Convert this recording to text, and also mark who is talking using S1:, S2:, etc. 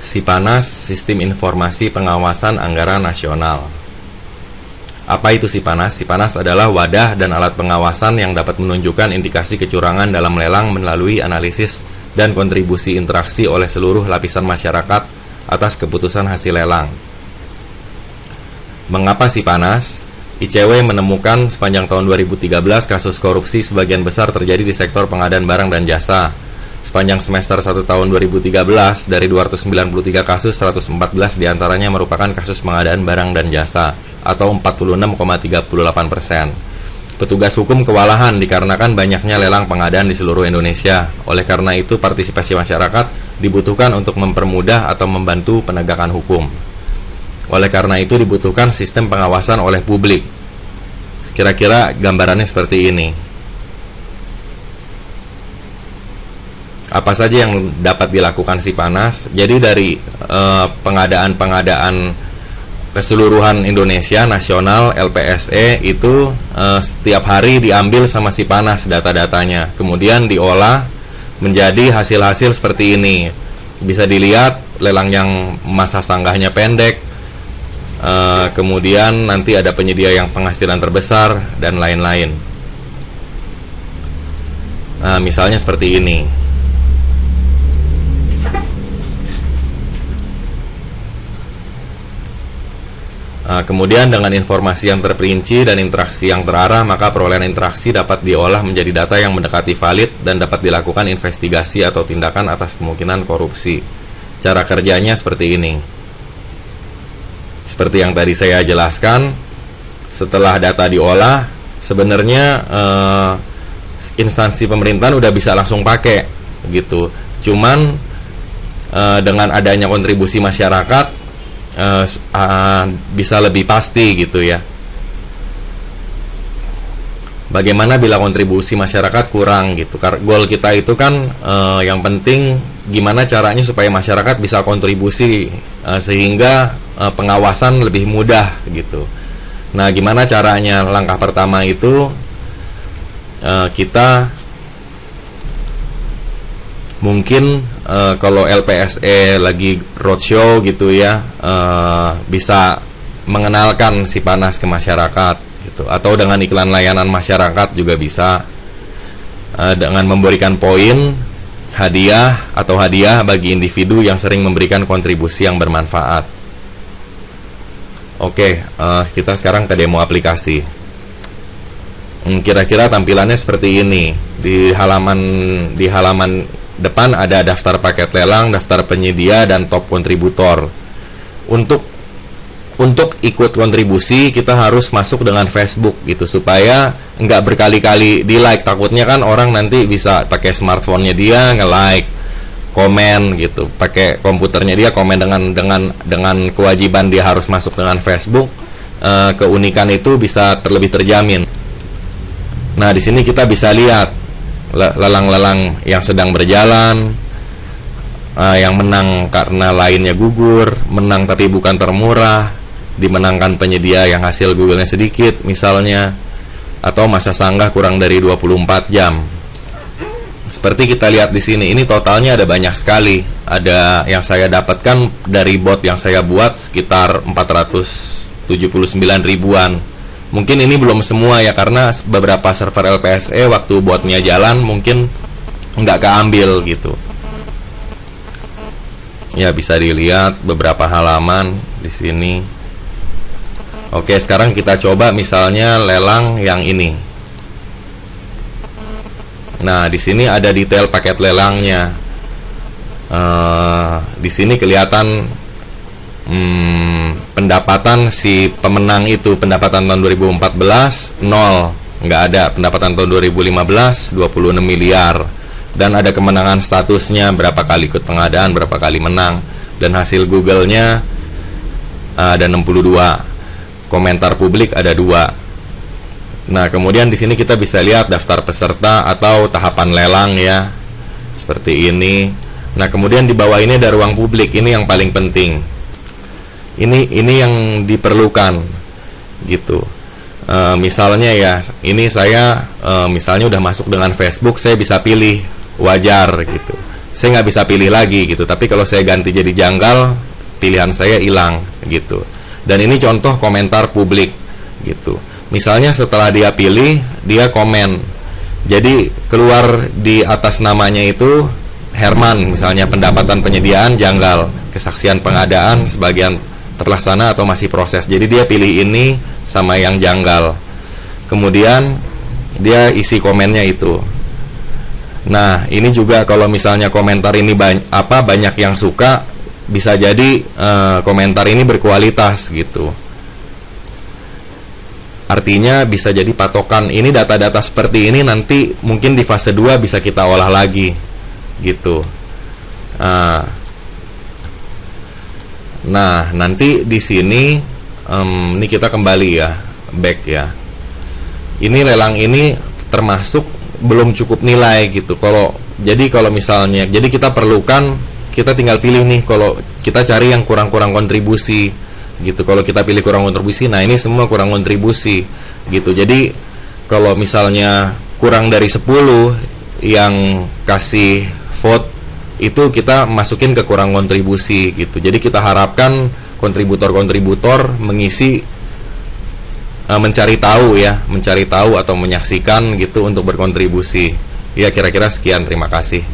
S1: Sipanas, Sistem Informasi Pengawasan Anggaran Nasional. Apa itu Sipanas? Sipanas adalah wadah dan alat pengawasan yang dapat menunjukkan indikasi kecurangan dalam lelang melalui analisis dan kontribusi interaksi oleh seluruh lapisan masyarakat atas keputusan hasil lelang. Mengapa Sipanas? ICW menemukan sepanjang tahun 2013 kasus korupsi sebagian besar terjadi di sektor pengadaan barang dan jasa. Sepanjang semester 1 tahun 2013, dari 293 kasus, 114 diantaranya merupakan kasus pengadaan barang dan jasa, atau 46,38%. Petugas hukum kewalahan dikarenakan banyaknya lelang pengadaan di seluruh Indonesia. Oleh karena itu, partisipasi masyarakat dibutuhkan untuk mempermudah atau membantu penegakan hukum. Oleh karena itu, dibutuhkan sistem pengawasan oleh publik. Kira-kira gambarannya seperti ini. Apa saja yang dapat dilakukan Sipanas? Jadi dari pengadaan keseluruhan Indonesia nasional LPSE itu setiap hari diambil sama Sipanas data-datanya, kemudian diolah menjadi hasil-hasil seperti ini. Bisa dilihat lelang yang masa sanggahnya pendek, kemudian nanti ada penyedia yang penghasilan terbesar dan lain-lain. Nah, misalnya seperti ini. Kemudian dengan informasi yang terperinci dan interaksi yang terarah, maka perolehan interaksi dapat diolah menjadi data yang mendekati valid dan dapat dilakukan investigasi atau tindakan atas kemungkinan korupsi. Cara kerjanya seperti ini. Seperti yang tadi saya jelaskan, setelah data diolah, sebenarnya instansi pemerintahan udah bisa langsung pakai gitu. Cuman dengan adanya kontribusi masyarakat bisa lebih pasti gitu ya. Bagaimana bila kontribusi masyarakat kurang gitu? Goal kita itu kan yang penting gimana caranya supaya masyarakat bisa kontribusi sehingga pengawasan lebih mudah gitu. Nah, gimana caranya? Langkah pertama itu kita mungkin kalau LPSE lagi roadshow gitu ya, bisa mengenalkan Sipanas ke masyarakat gitu, atau dengan iklan layanan masyarakat juga bisa, dengan memberikan poin hadiah atau hadiah bagi individu yang sering memberikan kontribusi yang bermanfaat. Oke, kita sekarang ke demo aplikasi. Kira-kira tampilannya seperti ini. Di halaman depan ada daftar paket lelang, daftar penyedia, dan top kontributor. Untuk ikut kontribusi kita harus masuk dengan Facebook gitu, supaya nggak berkali-kali di like. Takutnya kan orang nanti bisa pakai smartphone-nya dia nge-like, komen gitu, pakai komputernya dia komen. Dengan kewajiban dia harus masuk dengan Facebook, keunikan itu bisa lebih terjamin. Nah, di sini kita bisa lihat lelang-lelang yang sedang berjalan, yang menang karena lainnya gugur, menang tapi bukan termurah, dimenangkan penyedia yang hasil Google-nya sedikit misalnya, atau masa sanggah kurang dari 24 jam. Seperti kita lihat di sini, ini totalnya ada banyak sekali. Ada yang saya dapatkan dari bot yang saya buat sekitar 479 ribuan. Mungkin ini belum semua ya, karena beberapa server LPSE waktu botnya jalan mungkin nggak keambil gitu. Ya, bisa dilihat beberapa halaman di sini. Oke, sekarang kita coba misalnya lelang yang ini. Nah, di sini ada detail paket lelangnya. Di sini kelihatan pendapatan si pemenang itu, pendapatan tahun 2014 nol, nggak ada. Pendapatan tahun 2015 26 miliar, dan ada kemenangan statusnya, berapa kali ikut pengadaan, berapa kali menang, dan hasil Google-nya ada 62, komentar publik ada 2. Nah, kemudian di sini kita bisa lihat daftar peserta atau tahapan lelang ya, seperti ini. Nah, kemudian di bawah ini ada ruang publik, ini yang paling penting. Ini yang diperlukan gitu. Misalnya ya, ini saya misalnya udah masuk dengan Facebook, saya bisa pilih wajar gitu. saya nggak bisa pilih lagi gitu. Tapi kalau saya ganti jadi janggal, pilihan saya hilang gitu. Dan ini contoh komentar publik gitu. Misalnya setelah dia pilih, dia komen, jadi keluar di atas namanya itu Herman, misalnya pendapatan penyediaan janggal, kesaksian pengadaan sebagian terlaksana atau masih proses. Jadi dia pilih ini sama yang janggal. Kemudian dia isi komennya itu. Nah, ini juga kalau misalnya komentar ini banyak yang suka, bisa jadi komentar ini berkualitas gitu. Artinya bisa jadi patokan. Ini data-data seperti ini nanti mungkin di fase 2 bisa kita olah lagi gitu. Nah, nanti di sini ini kita kembali ya, back ya. Ini lelang ini termasuk belum cukup nilai gitu. Kalau misalnya, jadi kita tinggal pilih nih, kalau kita cari yang kurang-kurang kontribusi gitu. Kalau kita pilih kurang kontribusi, nah ini semua kurang kontribusi gitu. Jadi kalau misalnya kurang dari 10 yang kasih vote, itu kita masukin ke kurang kontribusi gitu. Jadi kita harapkan kontributor-kontributor mengisi mencari tahu atau menyaksikan gitu untuk berkontribusi. Ya, kira-kira sekian, terima kasih.